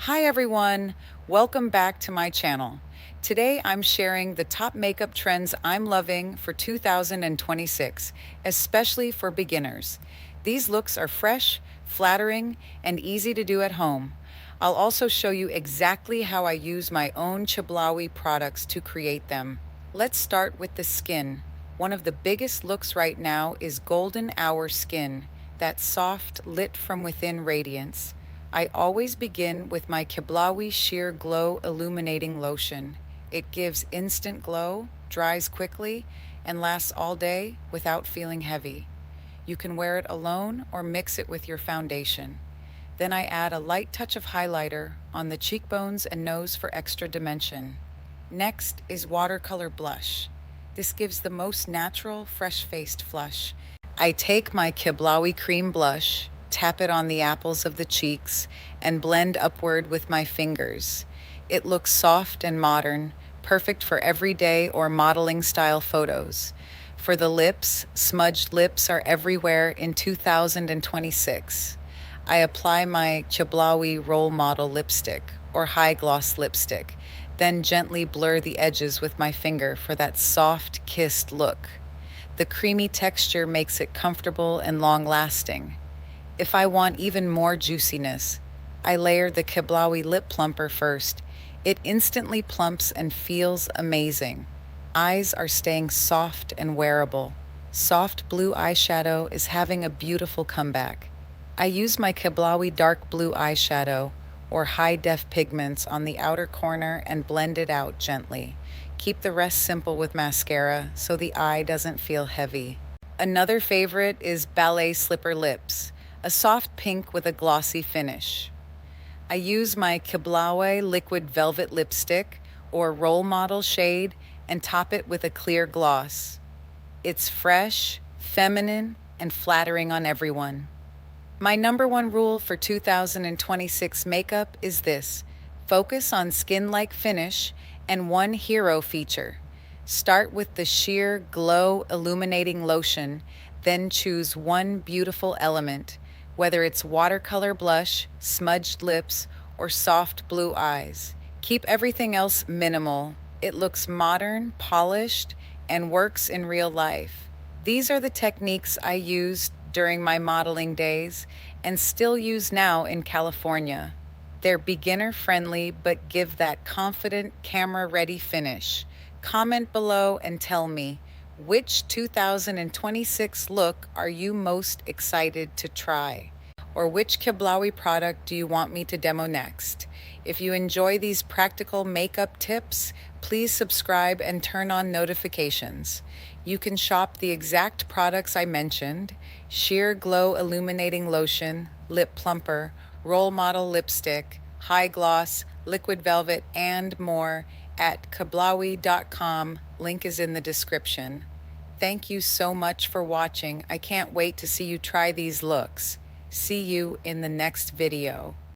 Hi everyone, welcome back to my channel. Today I'm sharing the top makeup trends I'm loving for 2026, especially for beginners. These looks are fresh, flattering, and easy to do at home. I'll also show you exactly how I use my own Qeblawi products to create them. Let's start with the skin. One of the biggest looks right now is golden hour skin, that soft, lit from within radiance. I always begin with my Qeblawi Sheer Glow Illuminating Lotion. It gives instant glow, dries quickly, and lasts all day without feeling heavy. You can wear it alone or mix it with your foundation. Then I add a light touch of highlighter on the cheekbones and nose for extra dimension. Next is watercolor blush. This gives the most natural, fresh-faced flush. I take my Qeblawi cream blush, tap it on the apples of the cheeks, and blend upward with my fingers. It looks soft and modern, perfect for everyday or modeling style photos. For the lips, smudged lips are everywhere in 2026. I apply my Qeblawi Role Model lipstick or high gloss lipstick, then gently blur the edges with my finger for that soft, kissed look. The creamy texture makes it comfortable and long-lasting. If I want even more juiciness, I layer the Qeblawi Lip Plumper first. It instantly plumps and feels amazing. Eyes are staying soft and wearable. Soft blue eyeshadow is having a beautiful comeback. I use my Qeblawi dark blue eyeshadow or high-def pigments on the outer corner and blend it out gently. Keep the rest simple with mascara so the eye doesn't feel heavy. Another favorite is Ballet Slipper Lips, a soft pink with a glossy finish. I use my Qeblawi Liquid Velvet Lipstick or Role Model shade and top it with a clear gloss. It's fresh, feminine, and flattering on everyone. My number one rule for 2026 makeup is this: focus on skin-like finish and one hero feature. Start with the Sheer Glow Illuminating Lotion, then choose one beautiful element, whether it's watercolor blush, smudged lips, or soft blue eyes. Keep everything else minimal. It looks modern, polished, and works in real life. These are the techniques I used during my modeling days and still use now in California. They're beginner friendly but give that confident, camera ready finish. Comment below and tell me, which 2026 look are you most excited to try? Or which Qeblawi product do you want me to demo next? If you enjoy these practical makeup tips, please subscribe and turn on notifications. You can shop the exact products I mentioned: Sheer Glow Illuminating Lotion, Lip Plumper, Role Model Lipstick, High Gloss, Liquid Velvet, and more at Qeblawi.com. Link is in the description. Thank you so much for watching. I can't wait to see you try these looks. See you in the next video.